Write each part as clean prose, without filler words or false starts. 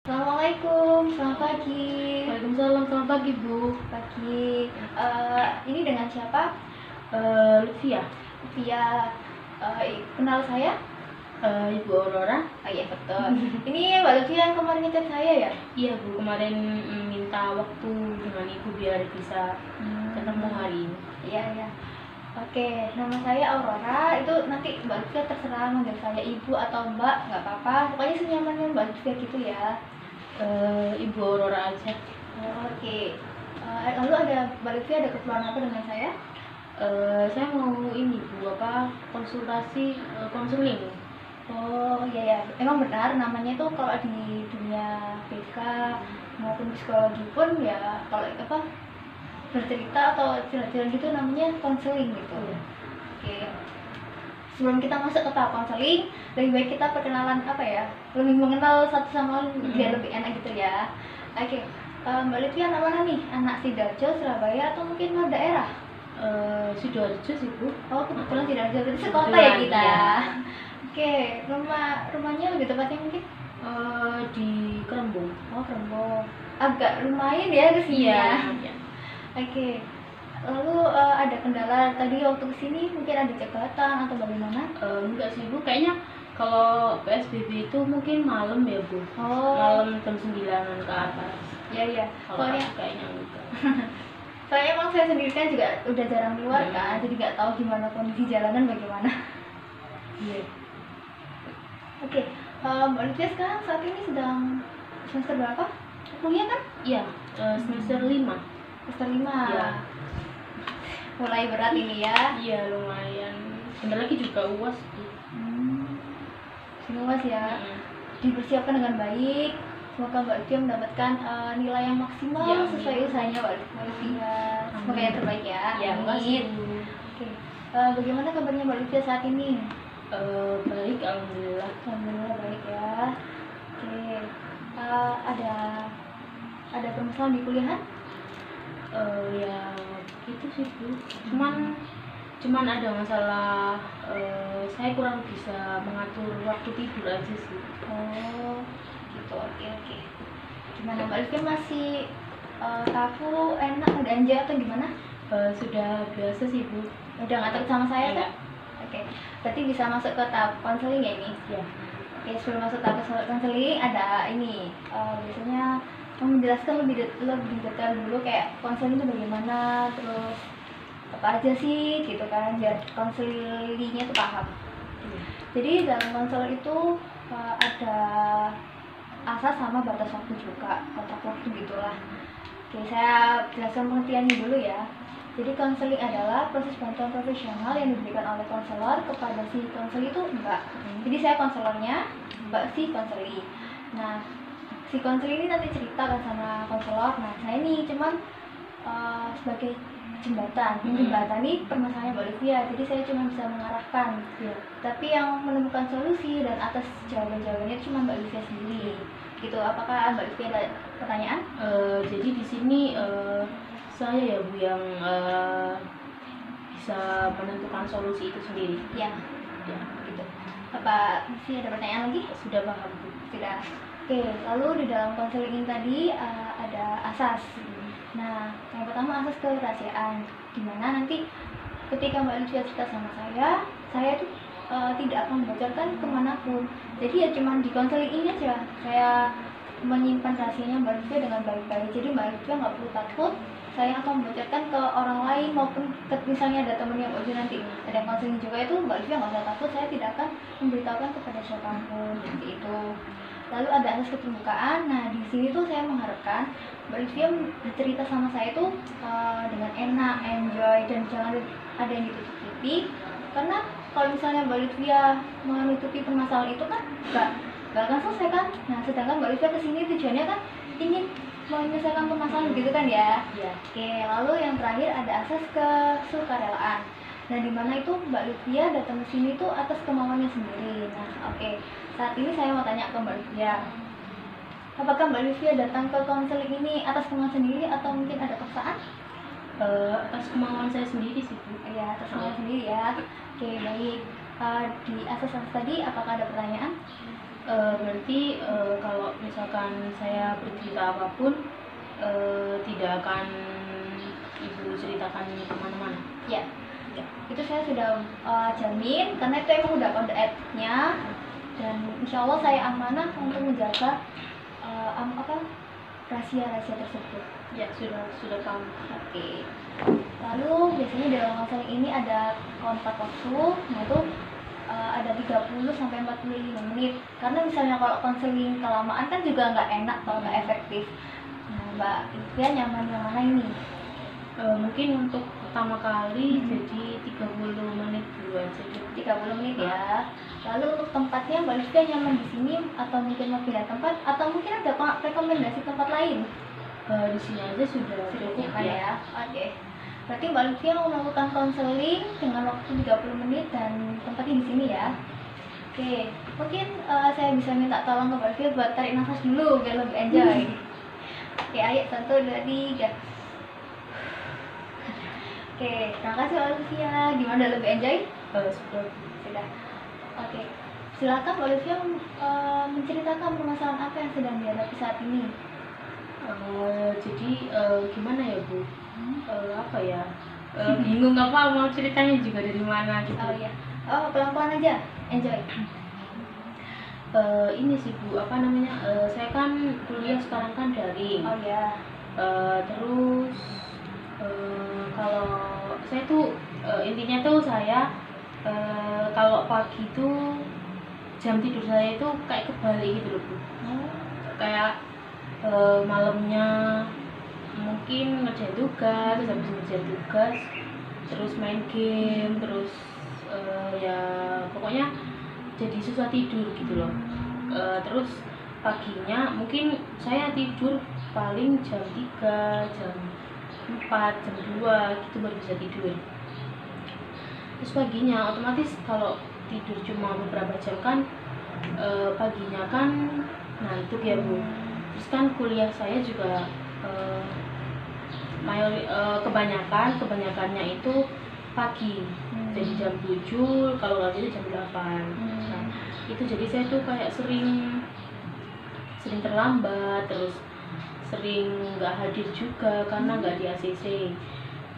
Assalamualaikum, selamat pagi. Waalaikumsalam, selamat pagi Bu. Pagi. Ini dengan siapa? Lutfia, Via. Kenal saya? Ibu Aurora. Oh iya betul. Ini Mbak Lutfi yang kemarin ngechat saya ya? Iya Bu, kemarin minta waktu dengan Ibu biar bisa ketemu hari ini. Iya iya. Oke, nama saya Aurora. Itu nanti Mbak Lutfi terserah manggil saya Ibu atau Mbak, nggak apa-apa. Pokoknya senyamannya Mbak Lutfi gitu ya. Ibu Aurora aja. Oke. Lalu Mbak Lutfi ada keperluan apa dengan saya? Saya mau ini Bu, konsultasi konseling. Oh iya ya, emang benar namanya tuh kalau di dunia PK maupun psikologi pun ya kalau bercerita atau jalan-jalan gitu namanya konseling gitu. Iya. Oke. Sebelum kita masuk ke tahap konseling, lebih baik kita perkenalan lebih mengenal satu sama lain biar lebih enak gitu ya. Oke. Mbak Lutfi anak mana nih? Anak Sidoarjo, Surabaya atau mungkin luar daerah? Sidoarjo sih Bu. Oh kebetulan Sidoarjo, jadi sekota ya Kebetulan, kita. iya. Oke, rumahnya lebih tepatnya mungkin Di Kerembung. oh Rembang. Agak lumayan ya ke sini ya. Iya. Oke. Lalu ada kendala tadi waktu kesini mungkin ada jabatan atau bagaimana? Enggak sih Bu, kayaknya kalau PSBB itu mungkin malam ya Bu. Oh. Malam jam 9-an ke atas. Iya iya. Kalau Soalnya aku kayaknya enggak. soalnya emang saya sendiri kan juga udah jarang keluar kan, jadi nggak tahu gimana kondisi jalanan bagaimana. Iya. Oke. Mbak Lutfi sekarang saat ini sedang semester berapa? Kuliah kan? Iya, semester 5. Semester 5. Iya. Mulai berat ini ya. Iya, lumayan. Sebentar lagi juga UAS sih. Luas ya. Dipersiapkan dengan baik. Semoga Mbak Lutfi mendapatkan nilai yang maksimal Ya, sesuai usahanya Mbak Lutfi ya. Semoga yang terbaik ya. Ya, Amin. makasih. Oke. Bagaimana kabarnya Mbak Lutfi saat ini? Baik, alhamdulillah. Alhamdulillah baik ya. Oke. Ada permasalahan di kuliahan? Ya gitu sih Bu. Cuman ada masalah, saya kurang bisa mengatur waktu tidur aja sih. Oh, gitu. Oke. Gimana Mbak Lutfi masih kaku, enak, ganja atau gimana? Sudah biasa sih Bu. Udah nggak takut sama saya kan? Iya. Oke, berarti bisa masuk ke tahap konseling ya ini? Ya. Oke, sebelum masuk tahap konseling ada ini biasanya menjelaskan lebih detail dulu kayak konseling itu bagaimana, terus apa aja sih gitu kan, biar konselingnya tuh paham. Jadi dalam konselor itu ada asas sama batas waktu juga, kotak waktu gitulah. Oke, saya jelaskan pengertiannya dulu ya. Jadi konseling adalah proses bantuan profesional yang diberikan oleh konselor kepada si konseli itu Mbak. Jadi saya konselornya, Mbak si konseli. Nah, si konseli ini nanti ceritakan sama konselor. Nah, saya ini cuman sebagai jembatan, menjembatani permasalahan Mbak Lutfia. Jadi saya cuma bisa mengarahkan. Ya. Tapi yang menemukan solusi dan atas jawaban-jawabannya cuma Mbak Lutfia sendiri. Gitu. Apakah Mbak Lutfia ada pertanyaan? Jadi di sini saya ya Bu yang bisa menentukan solusi itu sendiri. Ya. Ya. Gitu. Apa masih ada pertanyaan lagi? Sudah paham Bu. Sudah. Oke, lalu di dalam konseling ini tadi ada asas. Nah, yang pertama asas kerahasiaan. Dimana nanti ketika Mbak Lutfia cerita sama saya tuh tidak akan membocorkan kemanapun. Jadi ya cuma di konseling ini aja saya menyimpan rahasianya Mbak Lutfia dengan baik-baik. Jadi Mbak Lutfia nggak perlu takut saya akan membocorkan ke orang lain maupun misalnya ada temennya Mbak Lutfia nanti ada konseling juga, itu Mbak Lutfia nggak usah takut, saya tidak akan memberitahukan kepada siapapun seperti itu. Lalu ada asas keterbukaan. Nah, di sini tuh saya mengharapkan Mbak Lutfia bercerita sama saya tuh dengan enak, enjoy, dan jangan ada yang ditutup-tutupi. Karena kalau misalnya Mbak Lutfia menutupi permasalahan itu kan nggak akan selesai kan. Nah, sedangkan Mbak Lutfia kesini tujuannya kan ingin menyelesaikan permasalahan gitu kan ya. Ya. Oke, lalu yang terakhir ada asas kesukarelaan. Nah, di mana itu Mbak Lutfia datang ke sini tuh atas kemauannya sendiri. Nah, oke. Saat ini saya mau tanya ke Mbak Lutfia. Apakah Mbak Lutfia datang ke konseling ini atas kemauan sendiri atau mungkin ada paksaan? Atas kemauan saya sendiri sih Bu. Ya, atas kemauan sendiri ya. Oke, baik. Di asas tadi apakah ada pertanyaan? berarti kalau misalkan saya bercerita apapun tidak akan ibu ceritakan kemana-mana. Ya, itu saya sudah jamin karena itu emang udah kode etiknya, dan insya Allah saya amanah untuk menjaga rahasia-rahasia tersebut. Ya, sudah paham. Oke. Lalu biasanya dalam konseling ini ada kontak waktu, nah itu ada 30 sampai 45 menit. Karena misalnya kalau konseling kelamaan kan juga nggak enak kalau nggak efektif. Nah, Mbak Livia nyaman yang mana ini? Mungkin untuk pertama kali jadi 30 menit dulu aja. 30 menit ya. Lalu untuk tempatnya Mbak Livia nyaman di sini atau mungkin mau pindah tempat atau mungkin ada rekomendasi tempat lain? Di sini aja sudah cukup Nyaman ya. Oke. Berarti Mbak Livia mau melakukan konseling dengan waktu 30 menit dan tempatnya di sini ya. Oke, mungkin saya bisa minta tolong ke Mbak Livia buat tarik nafas dulu biar lebih enjoy. Oke, ayo 1, 2, 3. Oke, terima kasih Mbak Livia. Gimana, lebih enjoy? Sudah. Oke, silakan Mbak Livia menceritakan permasalahan apa yang sedang dihadapi saat ini. Jadi gimana ya Bu? Apa ya? Bingung apa mau ceritanya juga dari mana gitu. Oh iya. Oh, pelan-pelan aja. Enjoy. Ini sih Bu, apa namanya? Saya kan kuliah sekarang kan daring. Oh ya. Terus kalau saya tuh intinya tuh saya kalau pagi tuh jam tidur saya itu kayak kebalik gitu loh Bu. Kayak malamnya mungkin ngerjain tugas, terus habis ngerjain tugas terus main game, terus ya pokoknya jadi susah tidur gitu loh. Terus paginya mungkin saya tidur paling jam 3, jam 4, jam 2 gitu baru bisa tidur. Terus paginya otomatis kalau tidur cuma beberapa jam kan paginya kan ngantuk ya Bu. Terus kan kuliah saya juga kebanyakannya itu pagi, jadi jam 7 kalau nggak jadi jam 8. Nah, itu jadi saya tuh kayak sering terlambat, terus sering nggak hadir juga karena nggak di ACC,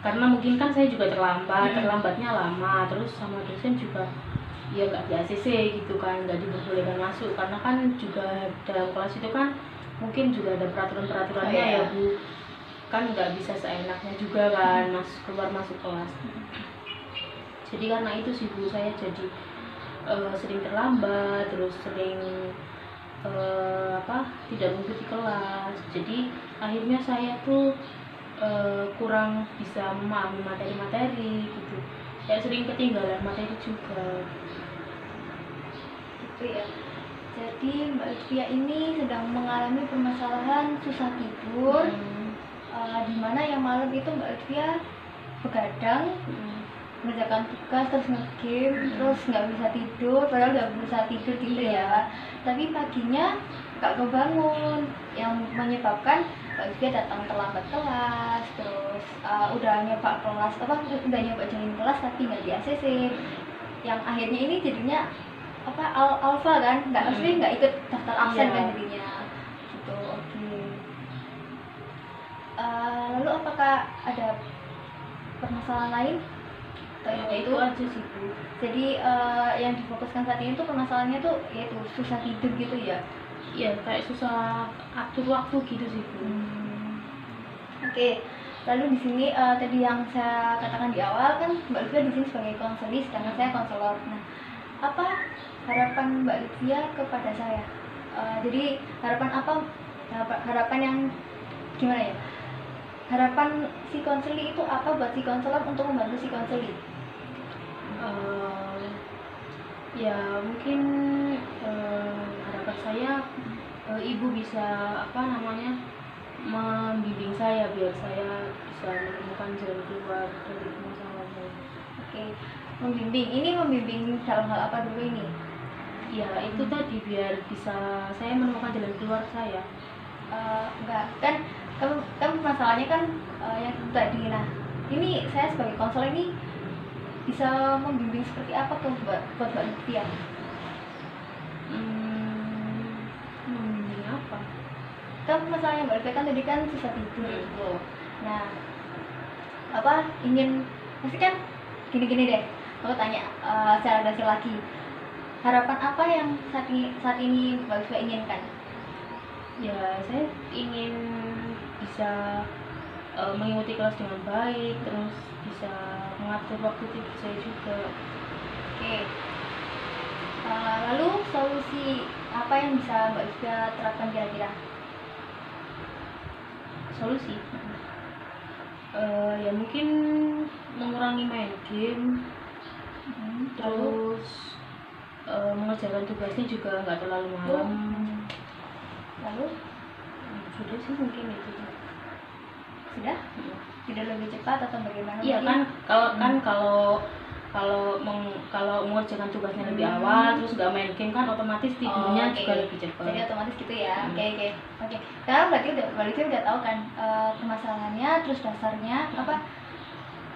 karena mungkin kan saya juga terlambatnya lama, terus sama dosen juga ya nggak di ACC gitu kan, nggak diperbolehkan masuk karena kan juga dalam kelas itu kan mungkin juga ada peraturannya ya Bu, kan nggak bisa seenaknya juga kan keluar masuk kelas. Jadi karena itu sih Bu, saya jadi sering terlambat, terus sering tidak mengikuti kelas. Jadi akhirnya saya tuh kurang bisa memahami materi-materi gitu, kayak sering ketinggalan materi juga Gitu ya. Jadi Mbak Livia ini sedang mengalami permasalahan susah tidur, di mana yang malam itu Mbak Livia begadang, mengerjakan tugas, terus nge-game, terus nggak bisa tidur, padahal udah berusaha tidur gitu ya. Tapi paginya nggak kebangun, yang menyebabkan Mbak Livia datang terlambat kelas, terus udah nyoba join kelas tapi nggak di ACC, yang akhirnya ini jadinya alfa kan, nggak ikut daftar absen kan jadinya gitu. Oke. Lalu apakah ada permasalahan lain? Itu aja sih Bu. Jadi yang difokuskan saat ini tuh permasalahannya tuh yaitu susah tidur gitu ya? Iya, kayak susah atur waktu gitu sih Bu. Oke. Lalu di sini tadi yang saya katakan di awal kan Mbak Livia di sini sebagai konselis, sedangkan saya konselor. Nah, apa harapan Mbak Livia kepada saya? Jadi harapan yang gimana ya? Harapan si konseli itu apa buat si konselor untuk membantu si konseli? Ya mungkin harapan saya ibu bisa membimbing saya biar saya bisa menemukan jalan keluar dari masalahnya. Oke, membimbing dalam hal apa dulu ini? Ya itu tadi biar bisa saya menemukan jalan keluar saya. Enggak, kan masalahnya kan yang itu tadi. Nah, ini saya sebagai konselor ini bisa membimbing seperti apa tuh buat Mbak Livia? kan masalahnya Mbak Olivia kan tadi kan susah tidur Hmm. gitu. Nah, apa ingin pasti kan gini-gini deh, aku tanya secara dasar lagi, harapan apa yang saat ini Mbak Olivia inginkan? Ya saya ingin bisa mengikuti kelas dengan baik, terus bisa mengatur waktu tidur saya juga. Oke. Lalu solusi apa yang bisa Mbak Olivia terapkan kira-kira? Solusi ya mungkin mengurangi main game, Lalu terus mengerjakan tugasnya juga nggak terlalu malam. lalu Sudah sih mungkin itu. sudah tidak lebih cepat atau bagaimana? Iya mungkin? kan kalau mengerjakan tugasnya lebih awal, terus nggak main game kan otomatis tidurnya oke. juga lebih cepat. Jadi otomatis gitu ya. Oke. Sekarang berarti udah tahu kan permasalahannya, terus dasarnya apa,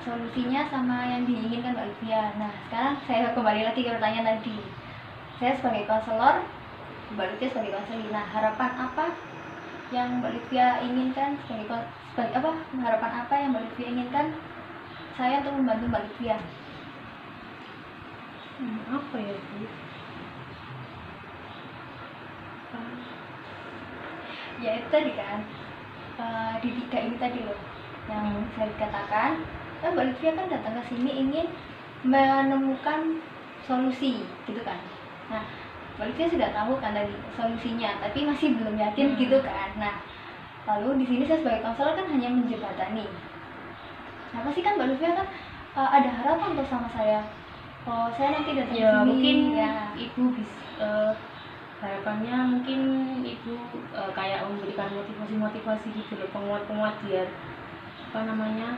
solusinya sama yang diinginkan Mbak Olivia. Nah, sekarang saya kembali lagi ke pertanyaan tadi. Saya sebagai konselor, Mbak Olivia sebagai konselor. Nah, harapan apa yang Mbak Olivia inginkan sebagai apa? Harapan apa yang Mbak Olivia inginkan saya untuk membantu Mbak Olivia? Apa ya Bu? Ya itu tadi kan di tiga ini tadi loh yang saya katakan. Kan Mbak Olivia kan datang ke sini ingin menemukan solusi gitu kan. Nah, Mbak Olivia sudah tahu kan tadi solusinya, tapi masih belum yakin gitu kan. Nah, lalu di sini saya sebagai konselor kan hanya menjembatani. Nah, pasti kan Mbak Olivia kan ada harapan tuh sama saya. Oh, saya nanti datang ke Ya sini. mungkin Ya. Ibu bisa harapannya mungkin Ibu kayak memberikan motivasi gitu loh, penguat biar apa namanya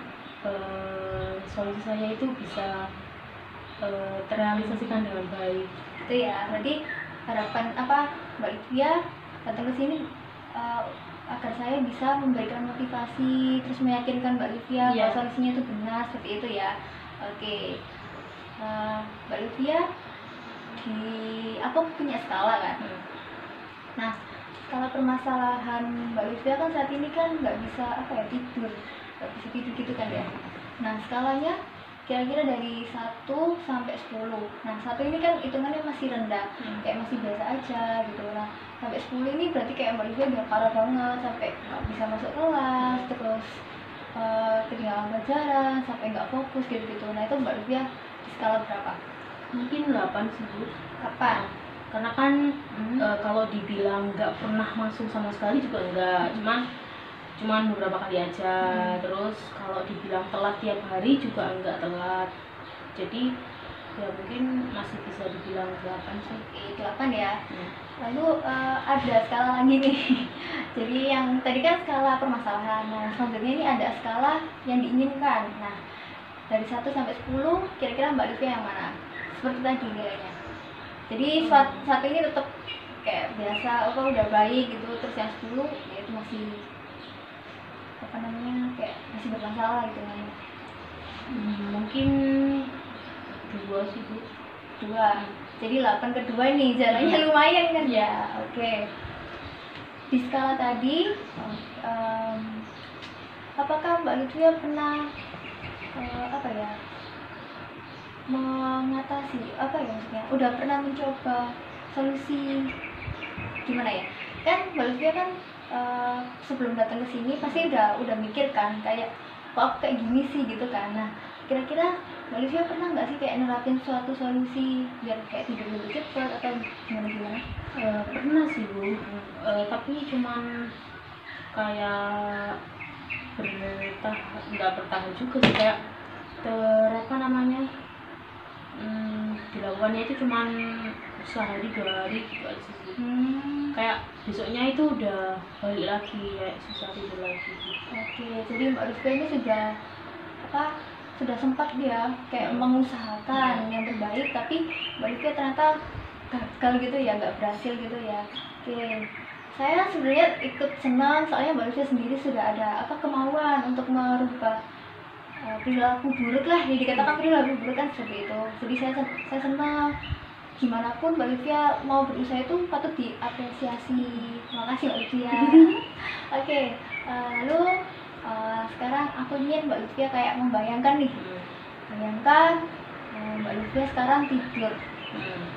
solusi saya itu bisa terrealisasikan dengan baik. Itu ya, berarti harapan apa Mbak Olivia datang ke sini agar saya bisa memberikan motivasi, terus meyakinkan Mbak Olivia Iya. bahwa solusinya itu benar, seperti itu ya. Oke. Mbak Olivia, aku punya skala kan. Nah, skala permasalahan Mbak Olivia kan saat ini kan nggak bisa tidur, nggak bisa tidur gitu kan ya. Nah, skalanya kira-kira dari 1 sampai 10. Nah, 1 ini kan hitungannya masih rendah, kayak masih biasa aja gitu. Nah, sampai 10 ini berarti kayak Mbak Olivia udah parah banget, sampai nggak bisa masuk kelas, terus ketinggalan pelajaran, sampai nggak fokus gitu-gitu. Nah, itu Mbak Olivia di skala berapa? Mungkin 8 sih Bu. Apa? Karena kan kalau dibilang nggak pernah masuk sama sekali juga enggak, cuman beberapa kali aja. Terus kalau dibilang telat tiap hari juga enggak telat, jadi ya mungkin masih bisa dibilang 8 sih. Oke, 8 ya. Lalu ada skala lagi nih. Jadi yang tadi kan skala permasalahan. Nah, selanjutnya ini ada skala yang diinginkan. Nah, dari 1 sampai 10 kira-kira Mbak Olivia yang mana? Seperti tadi nilainya. Jadi satu ini tetap kayak biasa, udah baik gitu. Terus yang 10 ya itu masih kayak masih bermasalah gitu namanya. Mungkin 2 sih Bu. 2. Jadi 8 ke 2 nih jalannya lumayan kan ya. Oke. Di skala tadi apakah Mbak Olivia pernah mengatasi maksudnya udah pernah mencoba solusi gimana ya? Kan Mbak Olivia kan sebelum datang ke sini pasti udah mikir kan kayak kok aku kayak gini sih gitu kan. Nah, kira-kira Mbak Olivia pernah nggak sih kayak nerapin suatu solusi biar kayak tidur lebih cepat atau gimana? Pernah sih Bu, tapi cuman kayak nggak bertahan juga sih, kayak dilakukannya itu cuman sehari 2 hari gitu aja sih. Kayak besoknya itu udah balik lagi kayak susah tidur lagi gitu. Oke, jadi Mbak Olivia ini sudah sempat dia kayak mengusahakan yang terbaik, tapi Mbak Olivia ternyata gagal gitu ya, nggak berhasil gitu ya. Oke, saya sebenarnya ikut senang soalnya Mbak Olivia sendiri sudah ada kemauan untuk merubah perilaku buruk lah, yang dikatakan perilaku buruk kan seperti itu. Jadi saya senang, gimana pun Mbak Olivia mau berusaha itu patut diapresiasi. Terima kasih Mbak Olivia. Oke, lalu sekarang aku ingin Mbak Lutfia kayak membayangkan nih. Bayangkan Mbak Lutfia sekarang tidur.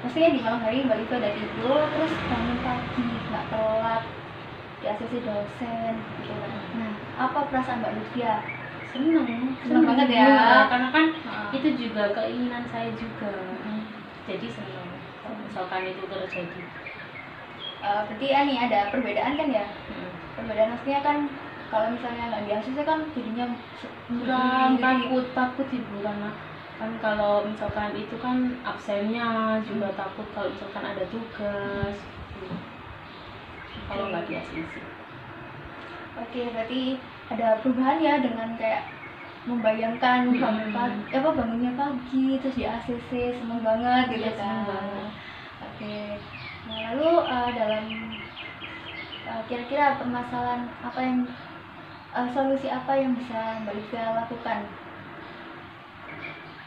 Maksudnya di malam hari Mbak Lutfia udah tidur, terus bangun pagi, nggak telat, di ACC dosen gitu kan. Nah, apa perasaan Mbak Lutfia? Seneng banget ya. juga, karena kan itu juga keinginan saya juga. Jadi seneng kalau misalkan itu terjadi. Berarti ya nih ada perbedaan kan ya? Perbedaan maksudnya kan kalau misalnya nggak di ACC kan jadinya muram, takut ibu, karena kan kalau misalkan itu kan absennya juga takut kalau misalkan ada tugas gitu. Kalau nggak di ACC. Oke, berarti ada perubahan ya dengan kayak membayangkan bangunnya pagi terus di ACC seneng banget gitu Iya, kan. seneng banget. Oke. Nah, lalu dalam kira-kira permasalahan apa yang solusi apa yang bisa Mbak Lutfia lakukan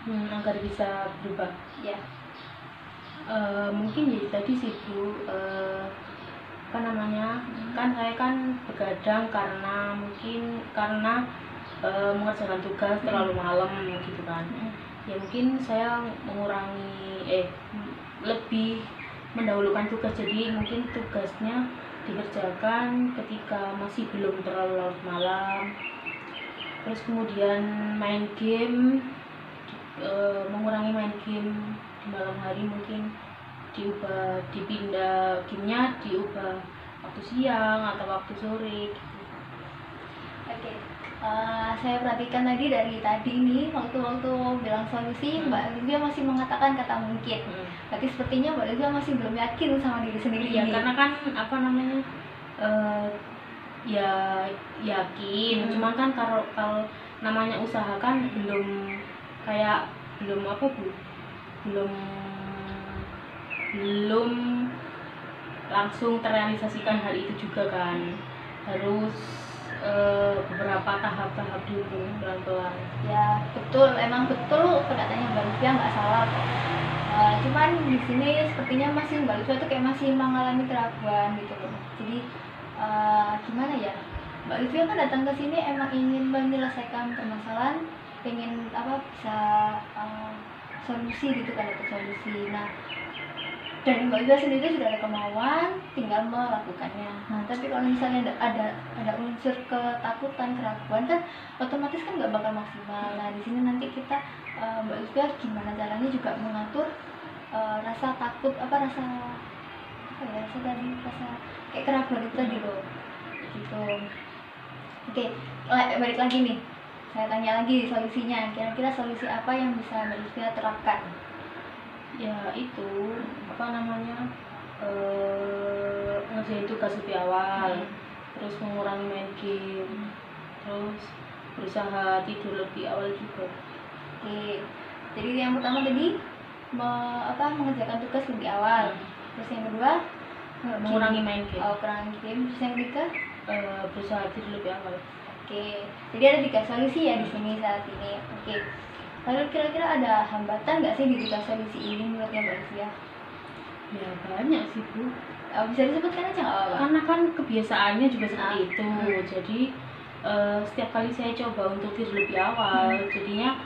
agar bisa berubah? ya? Mungkin ya tadi sih Bu, apa namanya, kan saya kan begadang karena mengerjakan tugas terlalu malam gitu kan. Ya mungkin saya lebih mendahulukan tugas, jadi mungkin tugasnya dikerjakan ketika masih belum terlalu larut malam. Terus kemudian main game, mengurangi main game di malam hari, mungkin dipindah gamenya, diubah waktu siang atau waktu sore gitu. Oke. Saya perhatikan tadi dari tadi nih waktu bilang solusi Mbak Lutfia masih mengatakan kata mungkin. Tapi sepertinya Mbak Lutfia masih belum yakin sama diri sendiri ya, ini. karena kan apa namanya, ya yakin, cuman kan kalau namanya usaha kan belum langsung terrealisasikan hal itu juga kan, harus beberapa tahap dulu, pelan-pelan. Ya betul, emang betul perkataannya Mbak Lutfia, nggak salah kok. Cuman di sini sepertinya masih Mbak Lutfia tuh kayak masih mengalami keraguan gitu loh. Jadi gimana ya, Mbak Lutfia kan datang ke sini emang ingin menyelesaikan permasalahan, pengen bisa solusi gitu kan, dapat solusi. Nah, dan Mbak Lutfia sendiri sudah ada kemauan, tinggal melakukannya. Nah, tapi kalau misalnya ada unsur ketakutan, keraguan kan otomatis kan nggak bakal maksimal. Nah, di sini nanti kita Mbak Lutfia gimana caranya juga mengatur rasa takut, rasa kayak keraguan itu tadi loh, gitu. Oke, balik lagi nih. Saya tanya lagi solusinya. Kira-kira solusi apa yang bisa Mbak Lutfia terapkan? Ya itu apa namanya, ngerjain tugas lebih awal, terus mengurangi main game, terus berusaha tidur lebih awal juga. Oke, jadi yang pertama tadi mengerjakan tugas lebih awal. Terus yang kedua mengurangi main game. Kurangi game. Terus yang ketiga berusaha tidur lebih awal. Oke, jadi ada 3 solusi ya di sini saat ini. Oke. Lalu kira-kira ada hambatan nggak sih di 3 solusi ini menurutnya Mbak Lutfia? Ya banyak sih Bu. Bisa disebutkan aja nggak apa-apa? Karena kan kebiasaannya juga seperti itu. Jadi setiap kali saya coba untuk tidur lebih awal, jadinya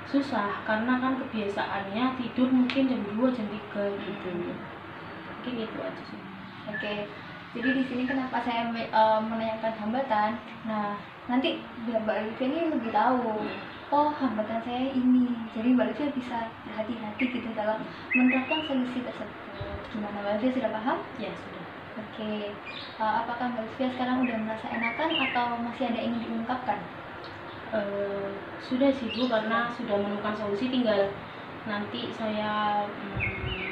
susah karena kan kebiasaannya tidur mungkin jam 2, jam 3 gitu. Mungkin itu aja sih. Oke. Jadi di sini kenapa saya menanyakan hambatan? Nah, nanti biar Mbak Lutfia ini lebih tahu. Oh, hambatan saya ini. Jadi Mbak Lutfia bisa berhati-hati gitu dalam menerapkan solusi tersebut. Gimana, Mbak Lutfia sudah paham? Ya sudah. Oke. Apakah Mbak Lutfia sekarang udah merasa enakan atau masih ada yang ingin diungkapkan? Sudah sih Bu, karena sudah menemukan solusi, tinggal nanti saya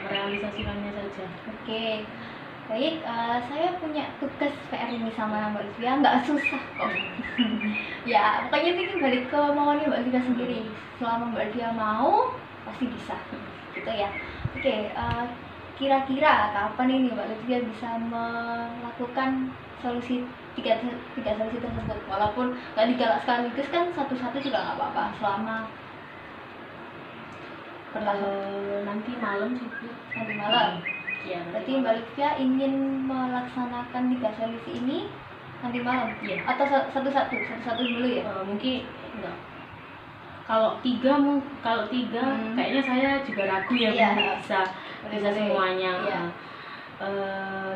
merealisasikannya saja. Oke. Baik, saya punya tugas PR ini sama Mbak Lutfia, nggak susah kok. Ya, pokoknya ini balik ke maunya Mbak Lutfia sendiri. Selama Mbak Lutfia mau, pasti bisa. Gitu ya. Oke, kira-kira kapan ini Mbak Lutfia bisa melakukan solusi tiga solusi tersebut? Walaupun nggak digalak sekaligus kan, satu-satu juga nggak apa-apa. Selama nanti malam sih Bu. nanti malam. Ya, Berarti Mbak Lutfia ingin melaksanakan 3 solusi ini nanti malam? Iya. Atau satu-satu dulu ya? Mungkin enggak. Kalau tiga kayaknya saya juga ragu ya, Iya. bisa Boleh. semuanya. Iya.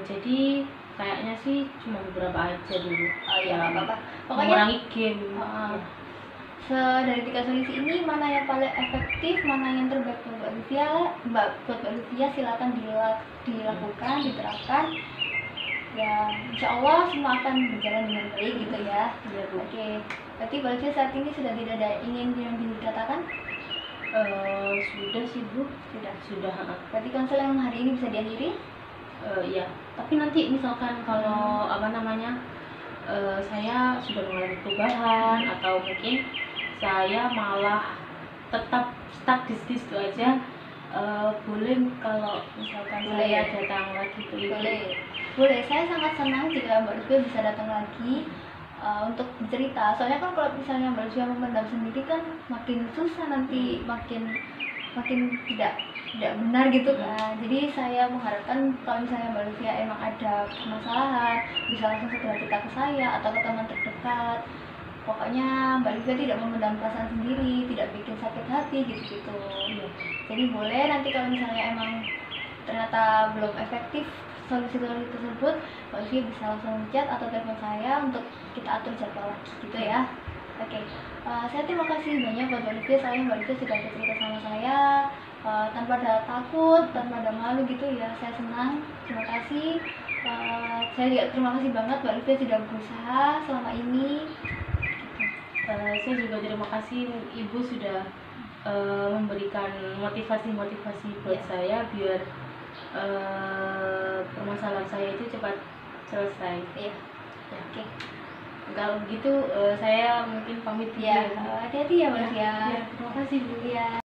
Jadi kayaknya sih cuma beberapa aja dulu. Oh iya, nggak apa-apa. Pokoknya Mengurangi game. dari 3 solusi ini mana yang paling efektif, mana yang terbaik buat Mbak Lutfia, silakan dilakukan, diterapkan. Ya, insya Allah semua akan berjalan dengan baik gitu ya. Iya, Bu. Oke, berarti Mbak Lutfia saat ini sudah tidak ada ingin yang dikatakan? Sudah sih, Bu. Sudah. Berarti konsul yang hari ini bisa diakhiri? Iya. Tapi nanti misalkan kalau saya sudah mengalami perubahan atau mungkin saya malah tetap stuck di situ aja, boleh kalau misalkan saya datang lagi ke Ibu? Boleh. Saya sangat senang jika Mbak Lutfia bisa datang lagi untuk bercerita. Soalnya kan kalau misalnya Mbak Lutfia memendam sendiri kan makin susah nanti, makin tidak benar gitu kan. Jadi saya mengharapkan kalau misalnya Mbak Lutfia emang ada permasalahan, bisa langsung segera cerita ke saya atau ke teman terdekat. Pokoknya Mbak Lutfia tidak memendam perasaan sendiri, tidak bikin sakit hati gitu-gitu. Jadi boleh nanti kalau misalnya emang ternyata belum efektif solusi-solusi tersebut, Mbak Lutfia bisa langsung chat atau telepon saya untuk kita atur jadwal lagi gitu ya. Oke. Saya terima kasih banyak buat Mbak Lutfia, soalnya Mbak Lutfia sudah bercerita sama saya tanpa ada takut, tanpa ada malu gitu ya. Saya senang, terima kasih. Saya juga terima kasih banget Mbak Lutfia sudah berusaha selama ini. Saya juga terima kasih Ibu sudah memberikan motivasi buat saya biar permasalahan saya itu cepat selesai. Iya. Oke. Kalau begitu saya mungkin pamit dulu. Hati-hati ya Mbak Lutfia. Terima kasih Bu. Iya.